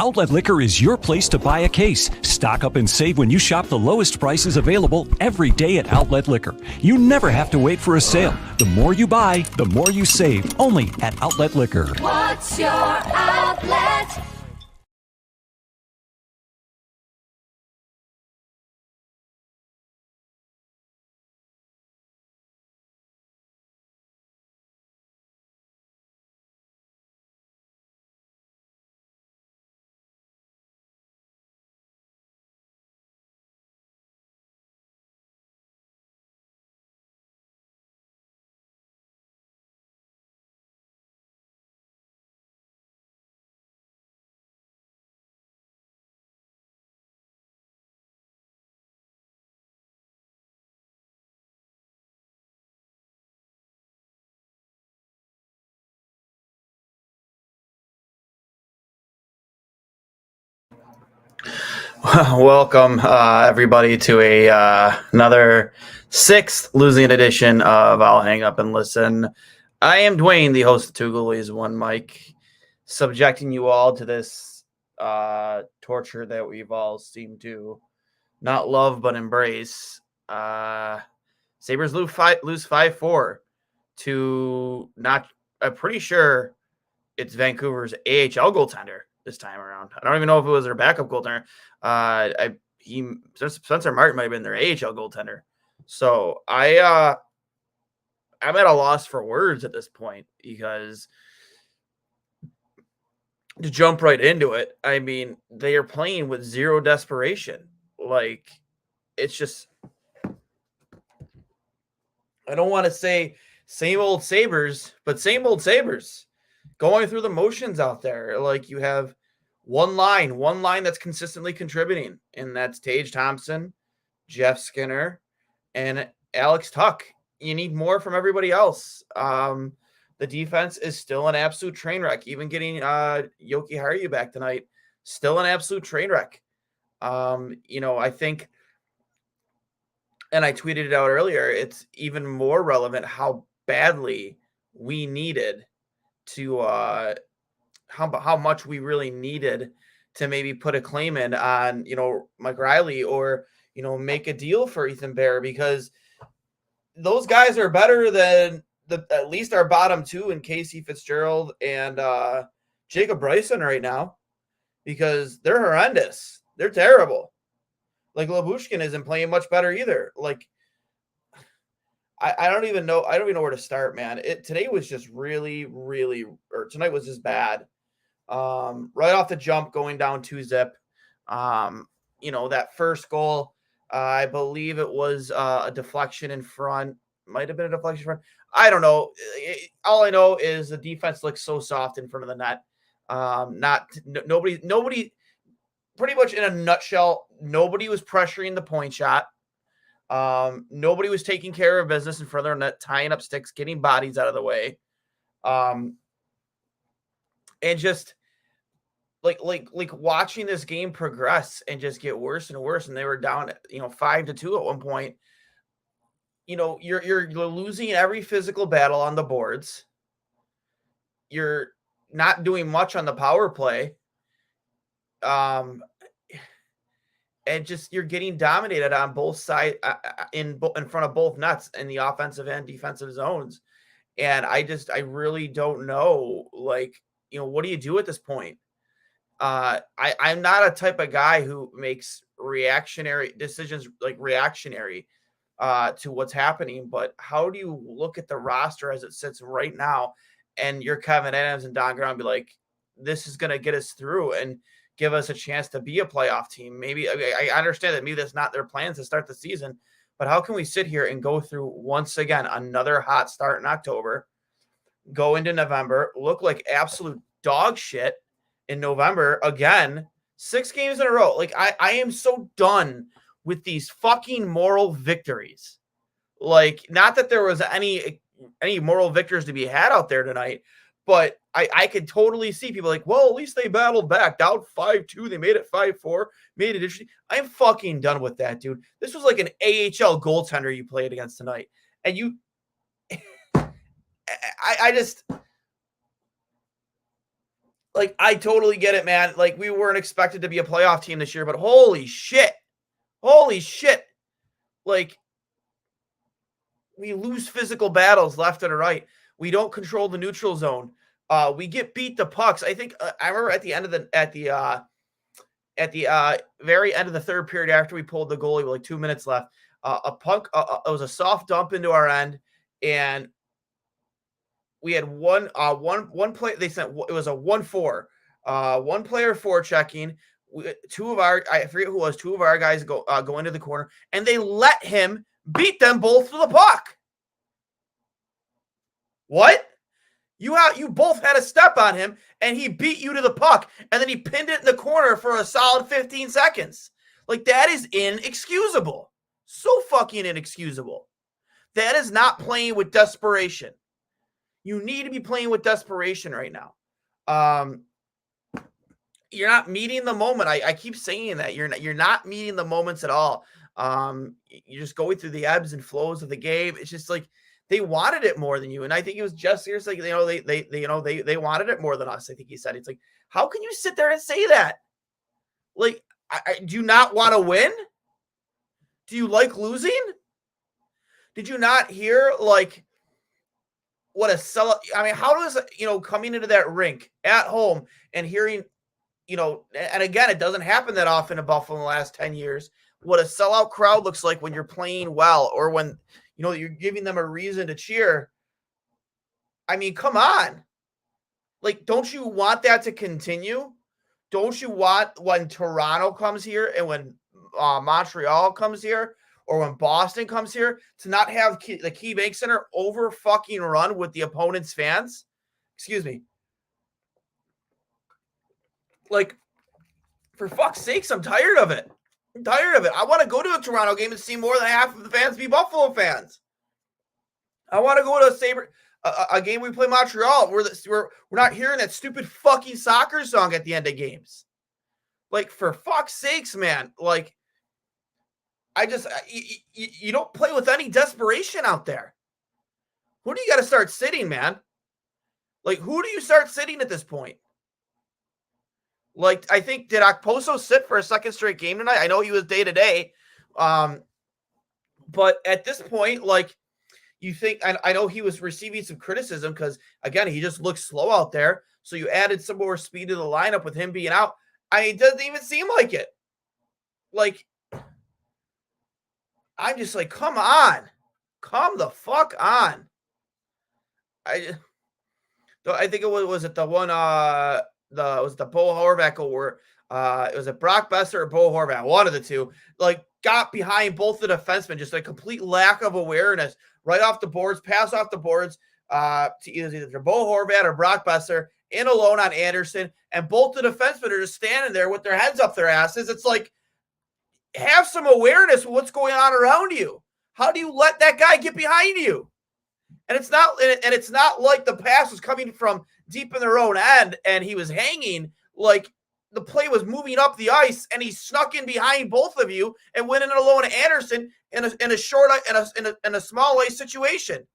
Outlet Liquor is your place to buy a case. Stock up and save when you shop the lowest prices available every day at Outlet Liquor. You never have to wait for a sale. The more you buy, the more you save. Only at Outlet Liquor. What's your outlet? Welcome, everybody, to another sixth losing edition of I'll Hang Up and Listen. I am Duane, the host of Two Goalies, One Mic, subjecting you all to this torture that we've all seemed to not love but embrace. Sabres lose 5-4 to not. I'm pretty sure it's Vancouver's AHL goaltender this time around. I don't even know if it was their backup goaltender. Spencer Martin might have been their AHL goaltender. So I'm at a loss for words at this point, because to jump right into it, I mean, they are playing with zero desperation. Like, it's just, I don't want to say same old Sabres, but same old Sabres going through the motions out there. Like, you have one line that's consistently contributing, and that's Tage Thompson, Jeff Skinner, and Alex Tuck. You need more from everybody else. The defense is still an absolute train wreck. Even getting Yoki Haru back tonight, still an absolute train wreck. I think, and I tweeted it out earlier, it's even more relevant how badly we needed to how much we really needed to maybe put a claim in on, Mike Riley, or, make a deal for Ethan Bear, because those guys are better than at least our bottom two in Casey Fitzgerald and Jacob Bryson right now, because they're horrendous. They're terrible. Like, Labushkin isn't playing much better either. Like, I don't even know. I don't even know where to start, man. Today was just tonight was just bad. Right off the jump, going down 2-0. That first goal, I believe it was a deflection in front. Might have been a deflection in front. I don't know. All I know is the defense looks so soft in front of the net. Nobody, pretty much in a nutshell, nobody was pressuring the point shot. Nobody was taking care of business in front of their net, tying up sticks, getting bodies out of the way. And just like watching this game progress and just get worse and worse. And they were down, 5-2 at one point. You're losing every physical battle on the boards. You're not doing much on the power play. And just, you're getting dominated on both sides in front of both nets in the offensive and defensive zones. And I really don't know, what do you do at this point? I'm not a type of guy who makes reactionary decisions, to what's happening, but how do you look at the roster as it sits right now, and you're Kevin Adams and Don Graham, be like, this is going to get us through and give us a chance to be a playoff team? Maybe I understand that maybe that's not their plans to start the season, but how can we sit here and go through once again another hot start in October, go into November, look like absolute dog shit in November again, 6 games in a row? Like, I am so done with these fucking moral victories. Like, not that there was any moral victories to be had out there tonight, but I could totally see people like, well, at least they battled back, down 5-2. They made it 5-4, made it interesting. I'm fucking done with that, dude. This was like an AHL goaltender you played against tonight. And you, I just, Like, I totally get it, man. Like, we weren't expected to be a playoff team this year, but holy shit. Holy shit. Like, we lose physical battles left and right. We don't control the neutral zone. We get beat the pucks. I think I remember at the end of the very end of the third period after we pulled the goalie with like 2 minutes left, it was a soft dump into our end, and we had one play. They sent it was a 1-4, one player forechecking. Two of our I forget who it was. Two of our guys go into the corner, and they let him beat them both to the puck. What? You both had a step on him, and he beat you to the puck, and then he pinned it in the corner for a solid 15 seconds. Like, that is inexcusable. So fucking inexcusable. That is not playing with desperation. You need to be playing with desperation right now. You're not meeting the moment. I keep saying that. You're not meeting the moments at all. You're just going through the ebbs and flows of the game. It's just like they wanted it more than you. And I think it was just seriously, they wanted it more than us. I think he said, it's like, how can you sit there and say that? Like, do you not want to win? Do you like losing? Did you not hear like what a sellout? I mean, how does, coming into that rink at home and hearing, and again, it doesn't happen that often in Buffalo in the last 10 years, what a sellout crowd looks like when you're playing well, or when, you're giving them a reason to cheer. I mean, come on. Like, don't you want that to continue? Don't you want when Toronto comes here and when Montreal comes here or when Boston comes here to not have the KeyBank Center over fucking run with the opponent's fans? Excuse me. Like, for fuck's sakes, I'm tired of it. I want to go to a Toronto game and see more than half of the fans be Buffalo fans. I want to go to a game we play Montreal where we're not hearing that stupid fucking soccer song at the end of games. Like, for fuck's sakes, man. Like, you don't play with any desperation out there. Who do you got to start sitting, man? Like, who do you start sitting at this point? Like, I think, did Okposo sit for a second straight game tonight? I know he was day-to-day. But at this point, like, you think, I know he was receiving some criticism because, again, he just looks slow out there. So you added some more speed to the lineup with him being out. It doesn't even seem like it. Like, I'm just like, come on. Come the fuck on. I think it was it the one, was the Bo Horvath goal where it was a Brock Besser or Bo Horvath, one of the two, like, got behind both the defensemen, just a complete lack of awareness, right off the boards, pass off the boards to either Bo Horvath or Brock Besser, in alone on Anderson, and both the defensemen are just standing there with their heads up their asses. It's like, have some awareness of what's going on around you. How do you let that guy get behind you? And it's not like the pass was coming from deep in their own end and he was hanging. Like, the play was moving up the ice and he snuck in behind both of you and went in alone to Anderson in a small ice situation.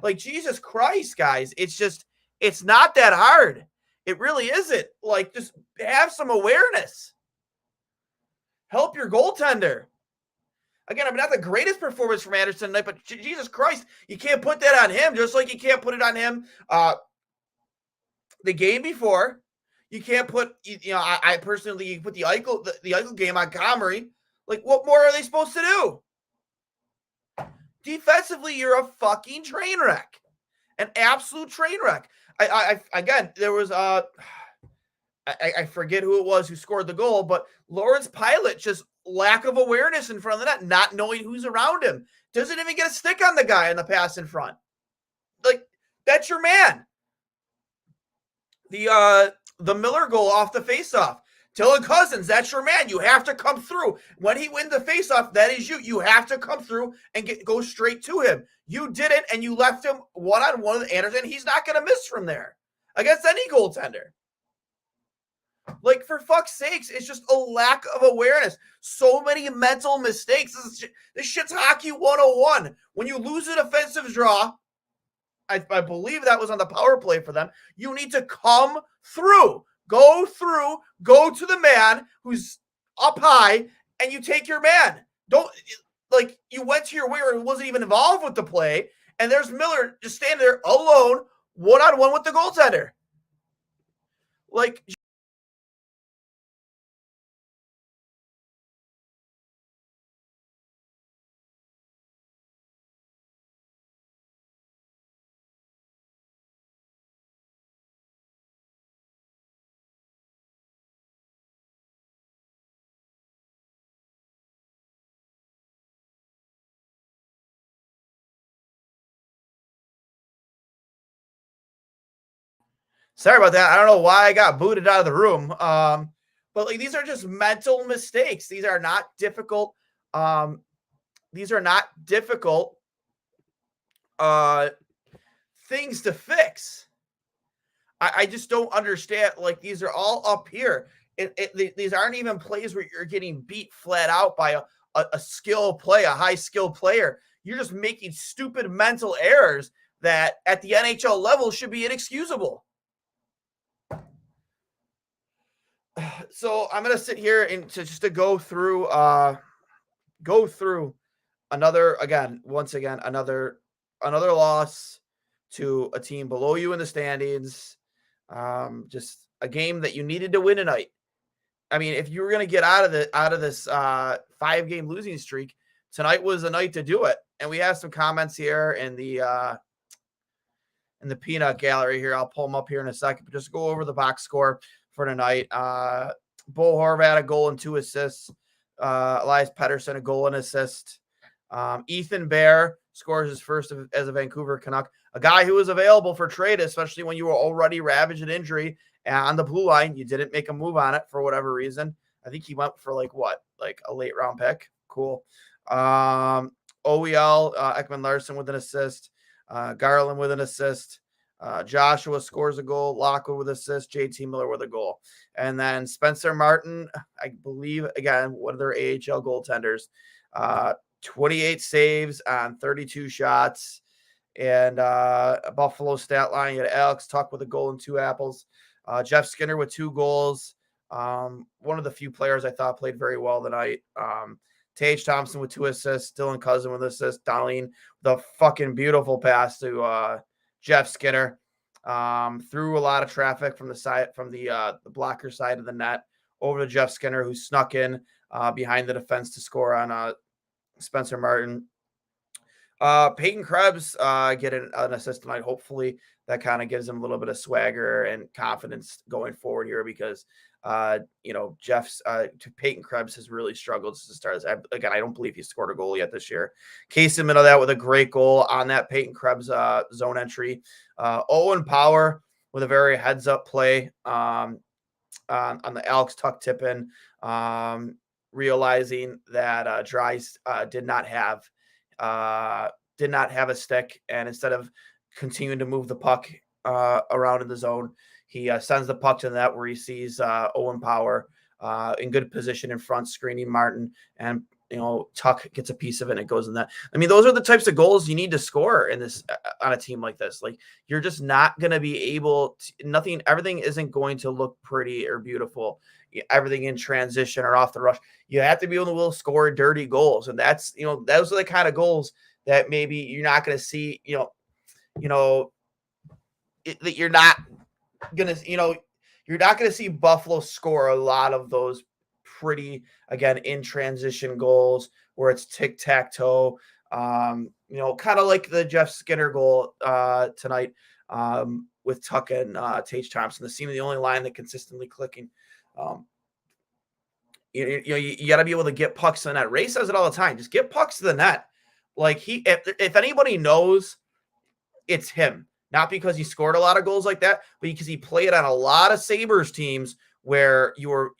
Like, Jesus Christ, guys, it's not that hard. It really isn't. Like, just have some awareness. Help your goaltender. Again, I mean, not the greatest performance from Anderson tonight, but Jesus Christ, you can't put that on him, just like you can't put it on him the game before. You can't put, I personally, you put the Eichel game on Comrie. Like, what more are they supposed to do? Defensively, you're a fucking train wreck. An absolute train wreck. Again, there was I forget who it was who scored the goal, but Lawrence Pilot, just lack of awareness in front of the net, not knowing who's around him. Doesn't even get a stick on the guy in the pass in front. Like, that's your man. The Miller goal off the faceoff. Dylan Cozens, that's your man. You have to come through. When he wins the faceoff, that is you. You have to come through and go straight to him. You didn't, and you left him one-on-one with Anderson. He's not going to miss from there against any goaltender. Like, for fuck's sakes, it's just a lack of awareness. So many mental mistakes. This shit's hockey 101. When you lose a defensive draw, I believe that was on the power play for them. You need to come through, go to the man who's up high, and you take your man. Don't like you went to your winger who wasn't even involved with the play, and there's Miller just standing there alone, one-on-one with the goaltender. Like, sorry about that. I don't know why I got booted out of the room. But like these are just mental mistakes. These are not difficult. These are not difficult things to fix. I just don't understand. Like these are all up here. These aren't even plays where you're getting beat flat out by a skill play, a high skill player. You're just making stupid mental errors that at the NHL level should be inexcusable. So I'm gonna sit here and to go through once again another loss to a team below you in the standings. Just a game that you needed to win tonight. I mean, if you were gonna get out of this 5-game losing streak, tonight was the night to do it. And we have some comments here in the peanut gallery here. I'll pull them up here in a second, but just go over the box score for tonight. Bo Horvat, a goal and 2 assists. Elias Pettersson, a goal and assist. Ethan Bear scores his first as a Vancouver Canuck, a guy who was available for trade, especially when you were already ravaged in injury on the blue line. You didn't make a move on it for whatever reason. I think he went for like a late round pick. Cool. OEL, Ekman Larson with an assist. Garland with an assist. Joshua scores a goal. Lockwood with assist. JT Miller with a goal. And then Spencer Martin, I believe, again, one of their AHL goaltenders. 28 saves on 32 shots. And a Buffalo stat line. You had Alex Tuck with a goal and 2 apples. Jeff Skinner with 2 goals. One of the few players I thought played very well tonight. Tage Thompson with 2 assists. Dylan Cozens with an assist. Darlene, the fucking beautiful pass to Jeff Skinner. Through a lot of traffic from the blocker side of the net over to Jeff Skinner, who snuck in behind the defense to score on Spencer Martin. Peyton Krebs get an assist tonight. Hopefully that kind of gives him a little bit of swagger and confidence going forward here because Peyton Krebs has really struggled to start this. Again, I don't believe he scored a goal yet this year. Case him into that with a great goal on that Peyton Krebs zone entry. Owen Power with a very heads up play on the Alex Tuck tip-in, realizing that Dries did not have a stick, and instead of continuing to move the puck around in the zone, he sends the puck to the net where he sees Owen Power in good position in front, screening Martin, and Tuck gets a piece of it and it goes in that. I mean, those are the types of goals you need to score in this on a team like this. Like, you're just not going to be able to, everything isn't going to look pretty or beautiful. Everything in transition or off the rush. You have to be able to score dirty goals. And those are the kind of goals that maybe you're not going to see, that you're not going to, you're not going to see Buffalo score a lot of those pretty, again, in transition goals where it's tic-tac-toe, kind of like the Jeff Skinner goal tonight with Tuck and Tage Thompson. This seems the only line that consistently clicking. You got to be able to get pucks to the net. Ray says it all the time. Just get pucks to the net. Like if anybody knows, it's him. Not because he scored a lot of goals like that, but because he played on a lot of Sabres teams where your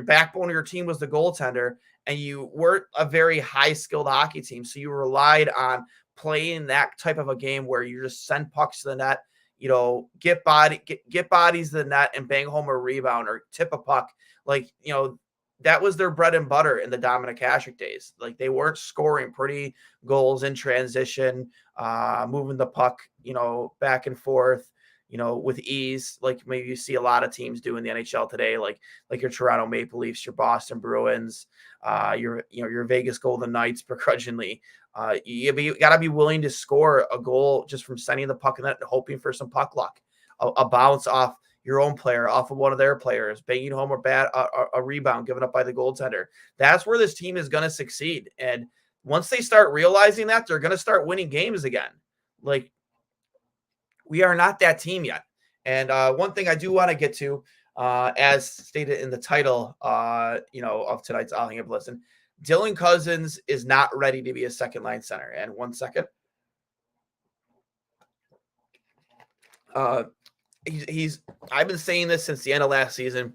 backbone of your team was the goaltender, and you weren't a very high-skilled hockey team. So you relied on playing that type of a game where you just send pucks to the net, get bodies to the net and bang home a rebound or tip a puck. Like, that was their bread and butter in the Dominic Hasek days. Like, they weren't scoring pretty goals in transition, moving the puck, back and forth, with ease, like maybe you see a lot of teams do in the NHL today, like your Toronto Maple Leafs, your Boston Bruins, your Vegas Golden Knights, begrudgingly. You got to be willing to score a goal just from sending the puck in that and hoping for some puck luck, a bounce off your own player, off of one of their players, banging home a rebound given up by the goaltender. That's where this team is going to succeed. And once they start realizing that, they're going to start winning games again. Like, we are not that team yet. And one thing I do want to get to, as stated in the title, of tonight's I'll Hang Up Listen, Dylan Cozens is not ready to be a second line center. And 1 second. I've been saying this since the end of last season.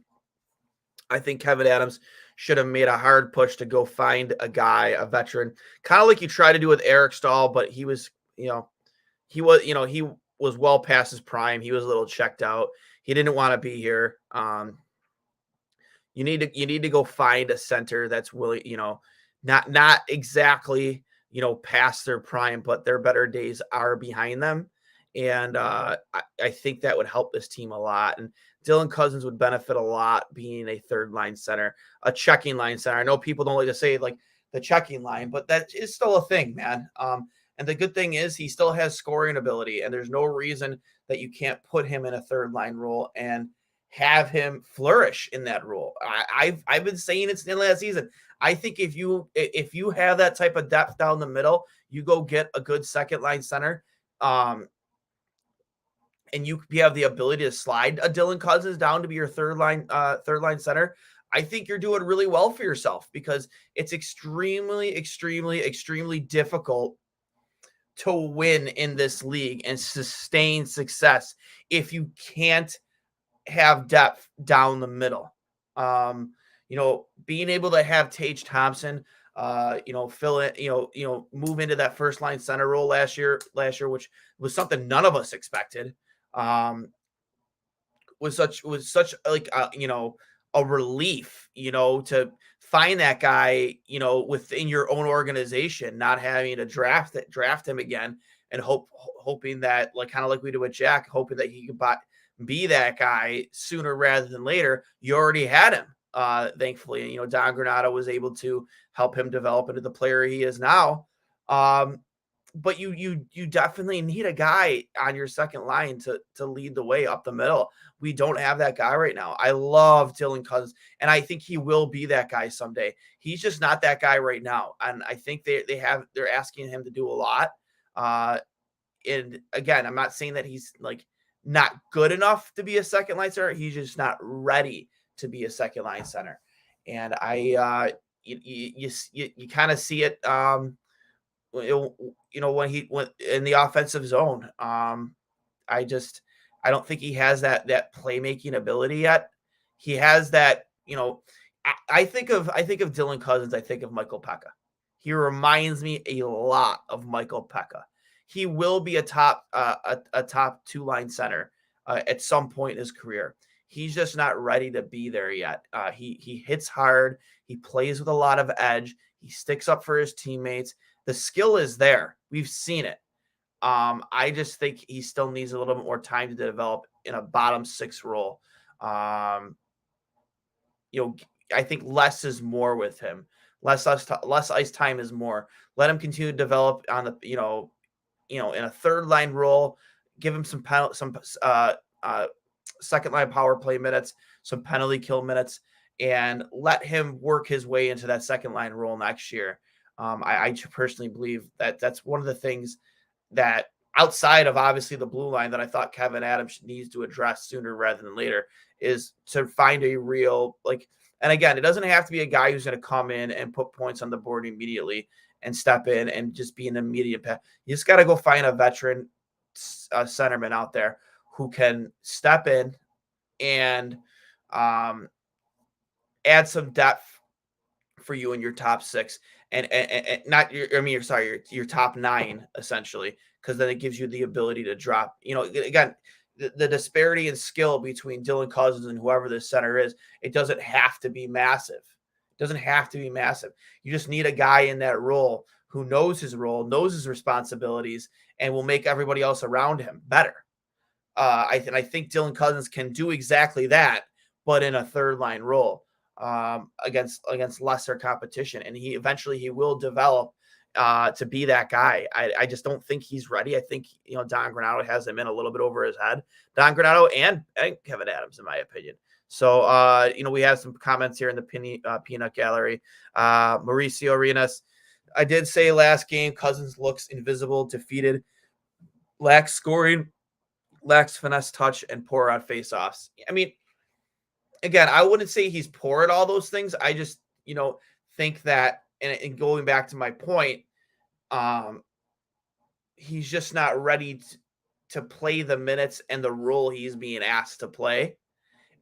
I think Kevin Adams should have made a hard push to go find a guy, a veteran, kind of like you tried to do with Eric Stahl, but he was well past his prime. He was a little checked out. He didn't want to be here. You need to go find a center that's willing, not exactly, past their prime, but their better days are behind them. And I think that would help this team a lot. And Dylan Cozens would benefit a lot being a third line center, a checking line center. I know people don't like to say like the checking line, but that is still a thing, man. And the good thing is he still has scoring ability, and there's no reason that you can't put him in a third line role and have him flourish in that role. I've been saying it since last season. I think if you have that type of depth down the middle, you go get a good second line center, and you have the ability to slide a Dylan Cozens down to be your third line center. I think you're doing really well for yourself, because it's extremely, extremely, extremely difficult to win in this league and sustain success if you can't have depth down the middle. Being able to have Tage Thompson, fill in, move into that first line center role last year, which was something none of us expected. Was such like a relief, to find that guy, within your own organization, not having to draft him again, and hoping that, like, kind of like we did with Jack, hoping that he could be that guy sooner rather than later. You already had him, thankfully, and Don Granato was able to help him develop into the player he is now. But you definitely need a guy on your second line to lead the way up the middle. We don't have that guy right now. I love Dylan Cozens, and I think he will be that guy someday. He's just not that guy right now, and I think they're asking him to do a lot. And again, I'm not saying that he's like not good enough to be a second line center. He's just not ready to be a second line center, and you kind of see it. When he went in the offensive zone, I don't think he has that playmaking ability yet. He has that, I think of Dylan Cozens. I think of Michael Pekka. He reminds me a lot of Michael Pekka. He will be a top two line center at some point in his career. He's just not ready to be there yet. He hits hard. He plays with a lot of edge. He sticks up for his teammates. The skill is there. We've seen it. I just think he still needs a little bit more time to develop in a bottom six role. I think less is more with him. Less ice time is more. Let him continue to develop on the, in a third line role. Give him some second line power play minutes, some penalty kill minutes, and let him work his way into that second line role next year. I personally believe that that's one of the things that, outside of obviously the blue line, that I thought Kevin Adams needs to address sooner rather than later, is to find a real, and again, it doesn't have to be a guy who's going to come in and put points on the board immediately and step in and just be an immediate pass. You just got to go find a veteran centerman out there who can step in and add some depth for you in your top six, and not your top nine, essentially, because then it gives you the ability to drop. Again, the disparity in skill between Dylan Cozens and whoever this center is, it doesn't have to be massive. Doesn't have to be massive. You just need a guy in that role who knows his role, knows his responsibilities, and will make everybody else around him better. I think Dylan Cozens can do exactly that, but in a third line role against lesser competition, and he will develop to be that guy. I just don't think he's ready. I think Don Granato has him in a little bit over his head. Don Granato and Kevin Adams, in my opinion. So we have some comments here in the peanut gallery. Mauricio Arenas, I did say last game, Cozens looks invisible, defeated, lacks scoring, lacks finesse touch, and poor on faceoffs. I mean, again, I wouldn't say he's poor at all those things. I just, think that, and going back to my point, he's just not ready to play the minutes and the role he's being asked to play.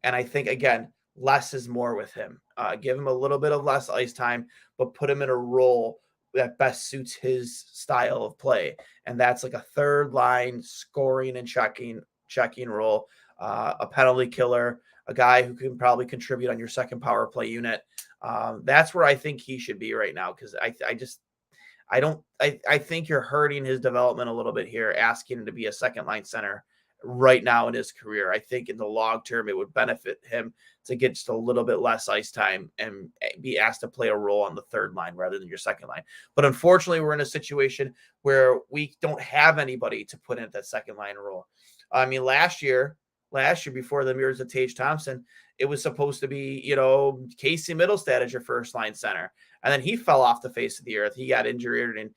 And I think, again, less is more with him. Give him a little bit of less ice time, but put him in a role that best suits his style of play. And that's like a third line scoring and checking role, a penalty killer, a guy who can probably contribute on your second power play unit. That's where I think he should be right now. Cause I think you're hurting his development a little bit here, asking him to be a second line center right now in his career. I think in the long term, it would benefit him to get just a little bit less ice time and be asked to play a role on the third line rather than your second line. But unfortunately, we're in a situation where we don't have anybody to put in that second line role. I mean, last year before the mirrors of Tage Thompson, it was supposed to be, Casey Middlestad as your first line center. And then he fell off the face of the earth. He got injured and,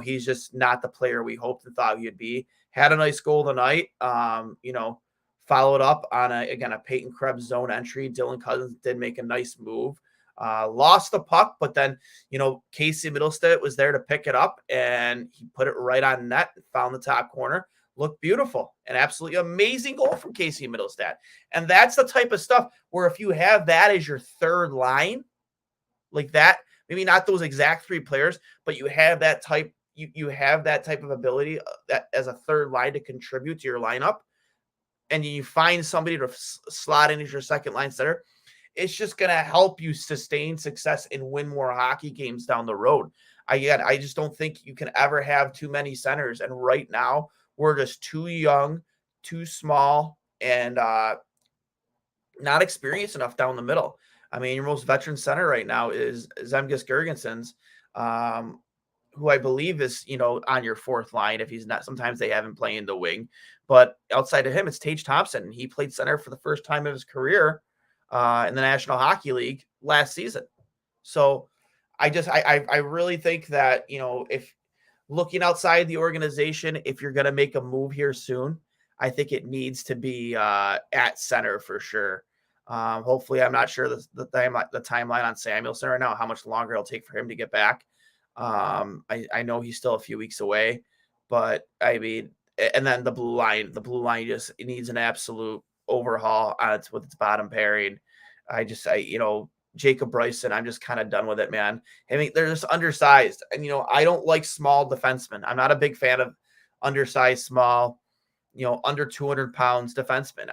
he's just not the player we hoped and thought he'd be. Had a nice goal tonight. Followed up on a Peyton Krebs zone entry. Dylan Cozens did make a nice move. Lost the puck, but then, Casey Middlestad was there to pick it up and he put it right on net and found the top corner. Looked beautiful. An absolutely amazing goal from Casey Middlestad. And that's the type of stuff where if you have that as your third line, like that, maybe not those exact three players, but you have that type, you have that type of ability that as a third line to contribute to your lineup, and you find somebody to slot in as your second line center, it's just going to help you sustain success and win more hockey games down the road. I just don't think you can ever have too many centers. And right now, we're just too young, too small, and not experienced enough down the middle. I mean, your most veteran center right now is Zemgus Girgensons, who I believe is, on your fourth line. If he's not, sometimes they have him playing the wing. But outside of him, it's Tage Thompson. He played center for the first time of his career in the National Hockey League last season. So I really think that, if looking outside the organization, if you're going to make a move here soon, I think it needs to be at center for sure. Hopefully, I'm not sure the timeline on Samuelson right now, how much longer it'll take for him to get back. I know he's still a few weeks away, but I mean, and then the blue line just needs an absolute overhaul with its bottom pairing. Jacob Bryson, I'm just kind of done with it, man. I mean, they're just undersized. And, I don't like small defensemen. I'm not a big fan of undersized, small, under 200 pounds defensemen.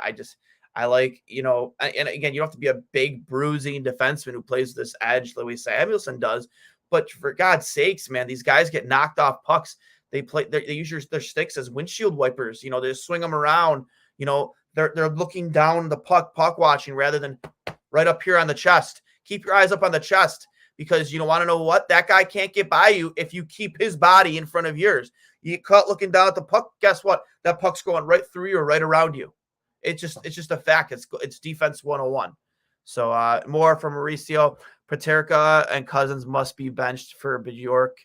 I like, and again, you don't have to be a big bruising defenseman who plays this edge the way Samuelson does. But for God's sakes, man, these guys get knocked off pucks. They use their sticks as windshield wipers. They just swing them around. They're looking down the puck watching rather than right up here on the chest. Keep your eyes up on the chest because you don't want to know what that guy can't get by you if you keep his body in front of yours. You get caught looking down at the puck. Guess what? That puck's going right through you or right around you. It's just a fact. It's defense 101. So more from Mauricio. Paterka and Cozens must be benched for Bjork.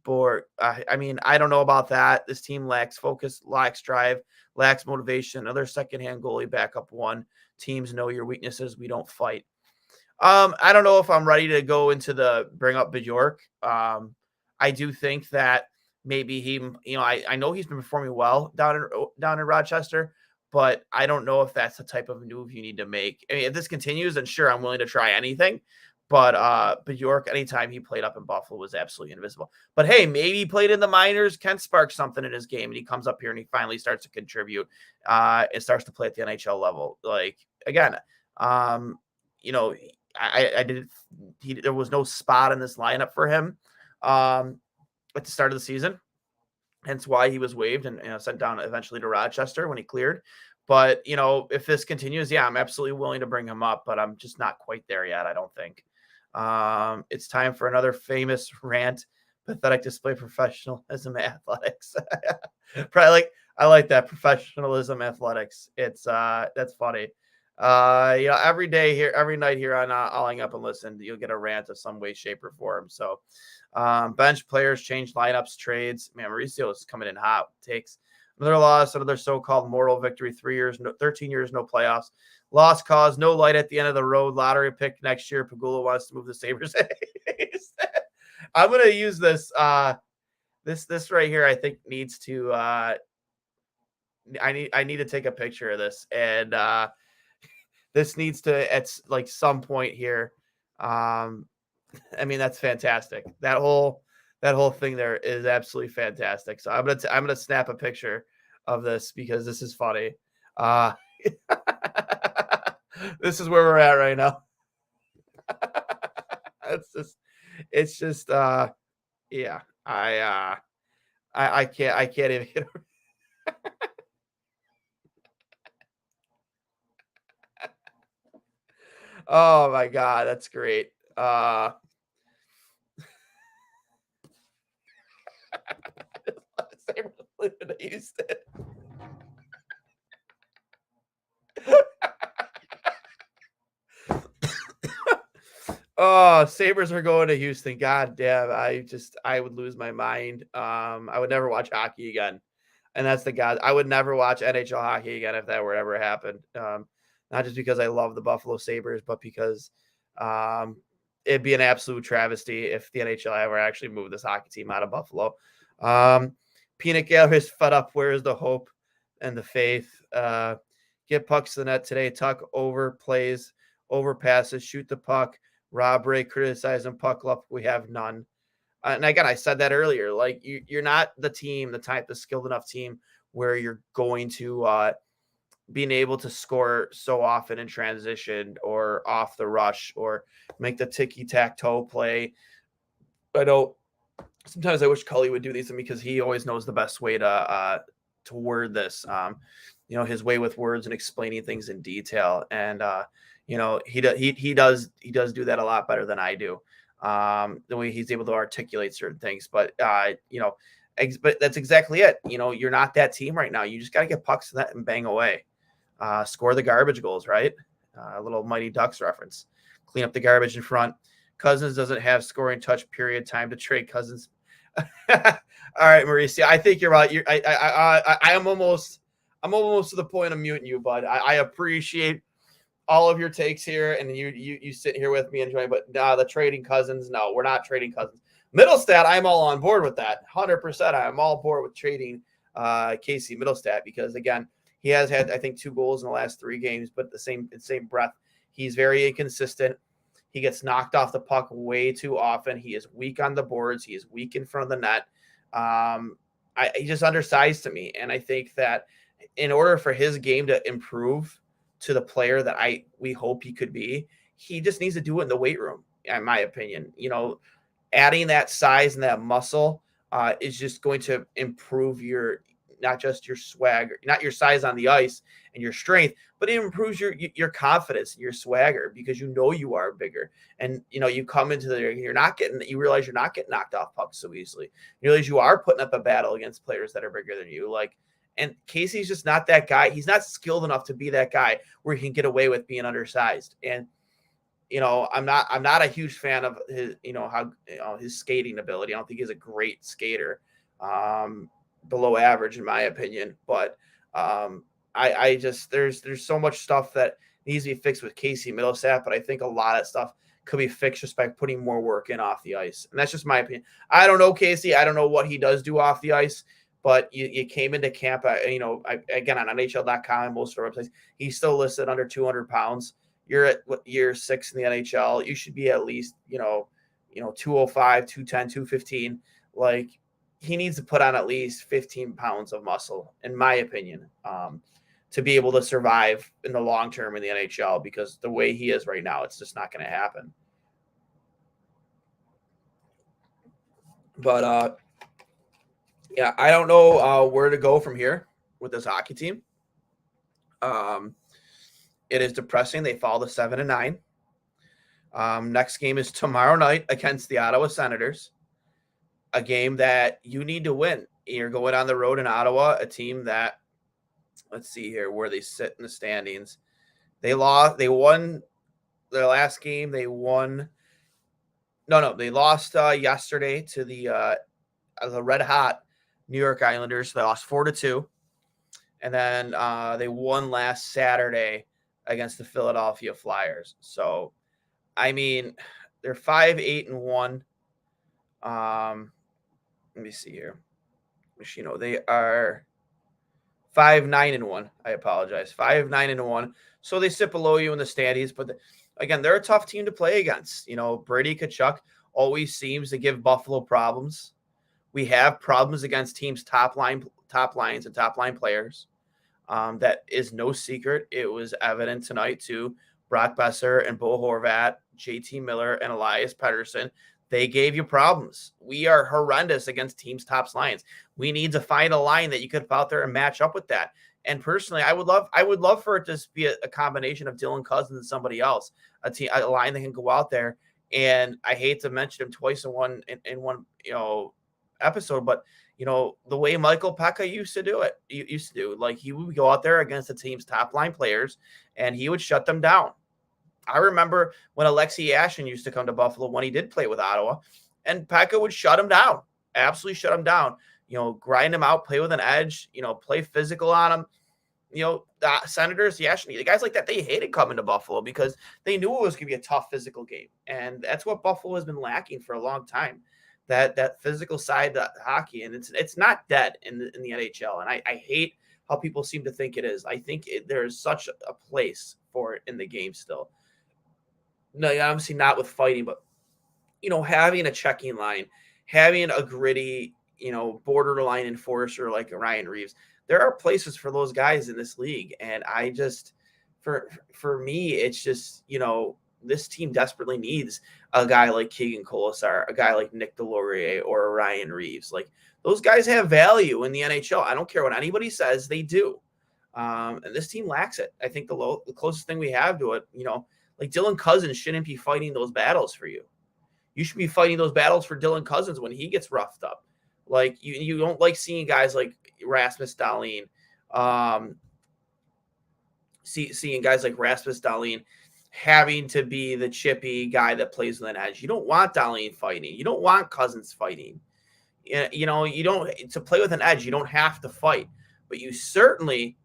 I mean, I don't know about that. This team lacks focus, lacks drive, lacks motivation. Another secondhand goalie backup one. Teams know your weaknesses. We don't fight. I don't know if I'm ready to go into bring up Bjork. I do think that maybe he, I know he's been performing well down in Rochester, but I don't know if that's the type of move you need to make. I mean, if this continues, then sure, I'm willing to try anything. But Bjork, anytime he played up in Buffalo, was absolutely invisible. But hey, maybe he played in the minors, can spark something in his game, and he comes up here and he finally starts to contribute. It starts to play at the NHL level. Like again, I did. There was no spot in this lineup for him at the start of the season. Hence why he was waived and sent down eventually to Rochester when he cleared. But, if this continues, yeah, I'm absolutely willing to bring him up, but I'm just not quite there yet, I don't think. It's time for another famous rant. Pathetic display of professionalism athletics. I like that, professionalism athletics. It's that's funny. Every day here, every night here on Alling Up and Listen, you'll get a rant of some way, shape, or form. So bench players, change lineups, trades. Man, Mauricio is coming in hot. Takes another loss, another so-called moral victory. 13 years, no playoffs. Lost cause, no light at the end of the road. Lottery pick next year. Pagula wants to move the Sabres. I'm gonna use this. This right here, I think needs to. I need to take a picture of this, and this needs to at like some point here. I mean, that's fantastic. That whole thing there is absolutely fantastic. So I'm gonna snap a picture of this because this is funny. This is where we're at right now. It's just yeah. I can't even get over. Oh my God, that's great. Houston. Oh, Sabres are going to Houston. God damn. I would lose my mind. I would never watch hockey again. And that's the God. I would never watch NHL hockey again if that were ever happen. Not just because I love the Buffalo Sabres, but because it'd be an absolute travesty if the NHL ever actually moved this hockey team out of Buffalo. Peanut Gallery is fed up. Where is the hope and the faith? Get pucks to the net today. Tuck overplays, overpasses, shoot the puck. Rob Ray criticizing puck luck. We have none. And again, I said that earlier. Like you're not the type of skilled enough team where you're going to being able to score so often in transition or off the rush or make the ticky-tack-toe play. I know sometimes I wish Cully would do these because he always knows the best way to word this. His way with words and explaining things in detail. And he does do that a lot better than I do. The way he's able to articulate certain things, but but that's exactly it. You're not that team right now. You just got to get pucks to that and bang away. Score the garbage goals, right? A little Mighty Ducks reference. Clean up the garbage in front. Cozens doesn't have scoring touch period. Time to trade Cozens. All right, Mauricio. I think you're right. I'm almost to the point of muting you, bud. I appreciate all of your takes here, and you sit here with me enjoying. But the trading Cozens. No, we're not trading Cozens. Middlestat, I'm all on board with that. 100%. I'm all board with trading Casey Middlestat because again, he has had I think 2 goals in the last 3 games, but the same breath, he's very inconsistent. He gets knocked off the puck way too often. He is weak on the boards. He is weak in front of the net. He's just undersized to me, and I think that in order for his game to improve to the player that we hope he could be, he just needs to do it in the weight room, in my opinion. Adding that size and that muscle is just going to improve not just your swagger, not your size on the ice and your strength, but it improves your confidence and your swagger because you are bigger. And you come into you realize you're not getting knocked off pucks so easily. You realize you are putting up a battle against players that are bigger than you. And Casey's just not that guy. He's not skilled enough to be that guy where he can get away with being undersized. And I'm not a huge fan of his, his skating ability. I don't think he's a great skater. Below average in my opinion, but I just there's so much stuff that needs to be fixed with Casey Middlestat, but I think a lot of stuff could be fixed just by putting more work in off the ice, and that's just my opinion. I don't know Casey. I don't know what he does do off the ice, but you came into camp, again on NHL.com and most of our websites, he's still listed under 200 pounds. You're at year 6 in the NHL. You should be at least 205, 210, 215. He needs to put on at least 15 pounds of muscle, in my opinion. to be able to survive in the long term in the NHL, because the way he is right now, it's just not going to happen. But yeah, I don't know where to go from here with this hockey team. It is depressing. They fall to 7-9. Next game is tomorrow night against the Ottawa Senators, a game that you need to win. You're going on the road in Ottawa, a team that, let's see here where they sit in the standings. They won their last game. They lost yesterday to the red hot New York Islanders. They lost 4-2. And then they won last Saturday against the Philadelphia Flyers. So, I mean, they're 5-8-1. Let me see here. They are 5-9-1. I apologize. 5-9-1. So they sit below you in the standings. But again, they're a tough team to play against. Brady Tkachuk always seems to give Buffalo problems. We have problems against teams' top lines and top line players. That is no secret. It was evident tonight too. Brock Besser and Bo Horvat, JT Miller and Elias Pettersson, they gave you problems. We are horrendous against teams' top lines. We need to find a line that you could put out there and match up with that. And personally, I would love for it to be a combination of Dylan Cozens and somebody else, a line that can go out there. And I hate to mention him twice in one episode, but the way Michael Pekka used to do it, like he would go out there against the team's top line players and he would shut them down. I remember when Alexei Yashin used to come to Buffalo when he did play with Ottawa, and Pekka would shut him down, absolutely shut him down, grind him out, play with an edge, play physical on him. The Senators, Yashin, the guys like that, they hated coming to Buffalo because they knew it was going to be a tough physical game. And that's what Buffalo has been lacking for a long time. That physical side of hockey, and it's not dead in the NHL. And I hate how people seem to think it is. I think there is such a place for it in the game still. No, obviously not with fighting, but having a checking line, having a gritty, borderline enforcer like Ryan Reeves. There are places for those guys in this league, and I just, for me, it's just this team desperately needs a guy like Keegan Colasar, a guy like Nick Delorier, or Ryan Reeves. Like, those guys have value in the NHL. I don't care what anybody says, they do. And this team lacks it. I think the closest thing we have to it, like Dylan Cozens shouldn't be fighting those battles for you. You should be fighting those battles for Dylan Cozens when he gets roughed up. Like, you don't like seeing guys like Rasmus Dahlin, seeing guys like Rasmus Dahlin having to be the chippy guy that plays with an edge. You don't want Dahlin fighting. You don't want Cozens fighting. You don't, to play with an edge, you don't have to fight, but you certainly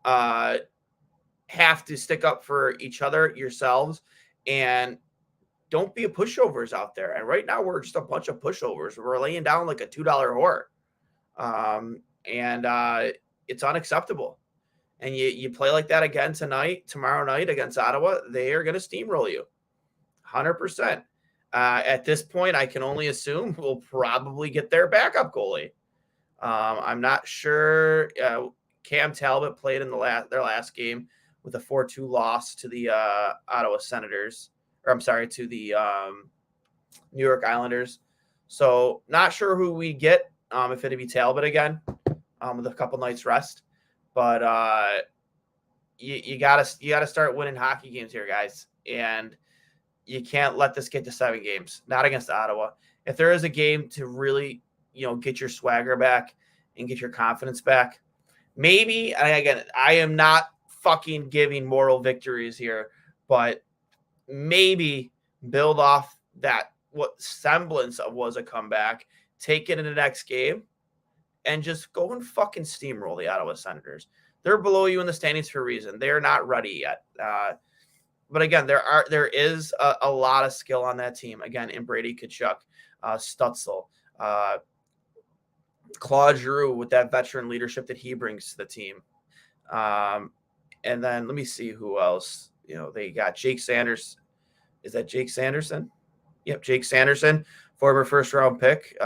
have to stick up for each other, yourselves, and don't be a pushovers out there. And right now we're just a bunch of pushovers. We're laying down like a $2 whore. And it's unacceptable. And you play like that again tomorrow night against Ottawa, they are going to steamroll you 100%. At this point, I can only assume we'll probably get their backup goalie. I'm not sure. Cam Talbot played in their last game with a 4-2 loss to the Ottawa Senators, to the New York Islanders. So not sure who we get, if it'd be Talbot again, with a couple nights rest. But you gotta start winning hockey games here, guys, and you can't let this get to 7 games. Not against Ottawa. If there is a game to really, get your swagger back and get your confidence back, maybe. And again, I am not fucking giving moral victories here, but maybe build off that what semblance of was a comeback, take it in the next game, and just go and fucking steamroll the Ottawa Senators. They're below you in the standings for a reason. They're not ready yet. But again, there is a lot of skill on that team. Again, in Brady Tkachuk, Stutzel, Claude Giroux with that veteran leadership that he brings to the team. And then let me see who else. They got Jake Sanders. Is that Jake Sanderson? Yep, Jake Sanderson, former first-round pick,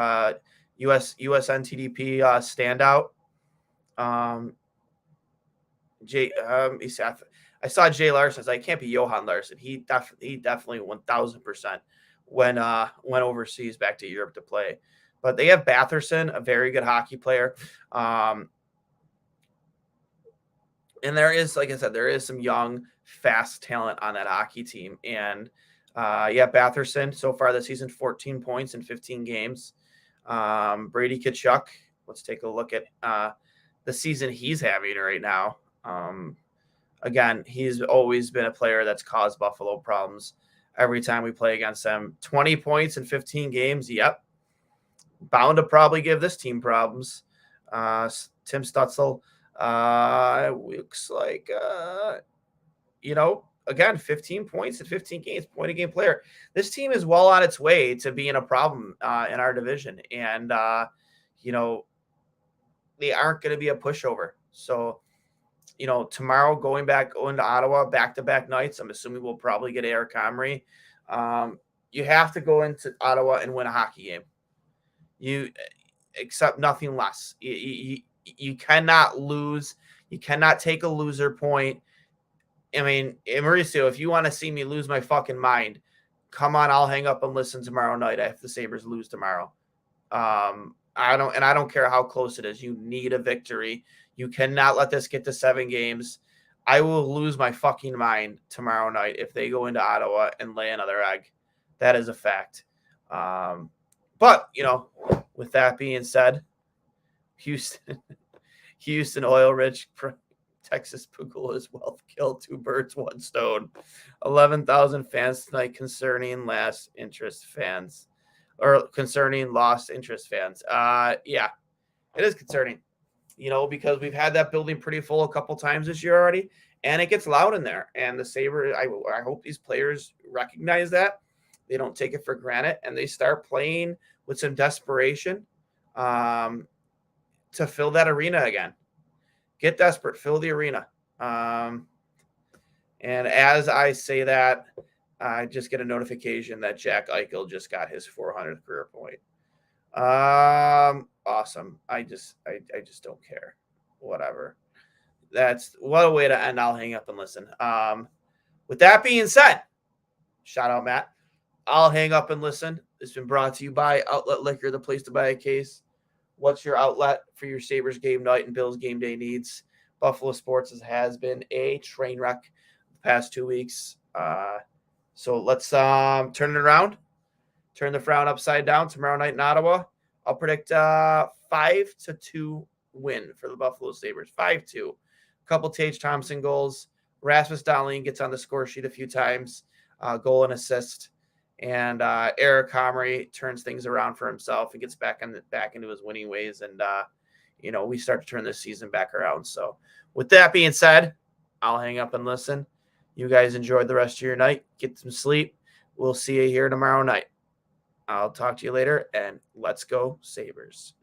USNTDP standout. I saw Jay Larson. I was like, it can't be Johan Larson. He definitely 1000% went overseas back to Europe to play. But they have Batherson, a very good hockey player. And there is, like I said, there is some young, fast talent on that hockey team. And Batherson so far this season, 14 points in 15 games. Brady Tkachuk, let's take a look at the season he's having right now. Again, he's always been a player that's caused Buffalo problems every time we play against them. 20 points in 15 games. Yep. Bound to probably give this team problems. Tim Stutzel, looks like, again, 15 points in 15 games, point a game player. This team is well on its way to being a problem in our division. And, they aren't going to be a pushover. So, tomorrow going to Ottawa, back-to-back nights, I'm assuming we'll probably get Eric Comrie. You have to go into Ottawa and win a hockey game. You accept nothing less. You cannot lose. You cannot take a loser point. I mean, Mauricio, if you want to see me lose my fucking mind, come on, I'll hang up and listen tomorrow night if the Sabres lose tomorrow. I don't care how close it is. You need a victory. You cannot let this get to 7 games. I will lose my fucking mind tomorrow night if they go into Ottawa and lay another egg. That is a fact. But, with that being said, Houston oil rich Texas Pagula's wealth killed 2 birds, 1 stone. 11,000 fans tonight concerning lost interest fans. Yeah, it is concerning, because we've had that building pretty full a couple times this year already, and it gets loud in there. And the Sabres, I hope these players recognize that. They don't take it for granted, and they start playing with some desperation to fill that arena again. Get desperate, fill the arena. And as I say that, I just get a notification that Jack Eichel just got his 400th career point. Awesome. I just don't care. Whatever. That's what a way to end. I'll hang up and listen. With that being said, shout out Matt. I'll hang up and listen. It's been brought to you by Outlet Liquor, the place to buy a case. What's your outlet for your Sabres game night and Bills game day needs? Buffalo Sports has been a train wreck the past 2 weeks. So let's turn it around. Turn the frown upside down tomorrow night in Ottawa. I'll predict 5-2 win for the Buffalo Sabres. 5-2. Couple Tage Thompson goals. Rasmus Dahlin gets on the score sheet a few times. Goal and assist. And Eric Comrie turns things around for himself and gets back into his winning ways. And, we start to turn this season back around. So with that being said, I'll hang up and listen. You guys enjoy the rest of your night. Get some sleep. We'll see you here tomorrow night. I'll talk to you later, and let's go Sabres.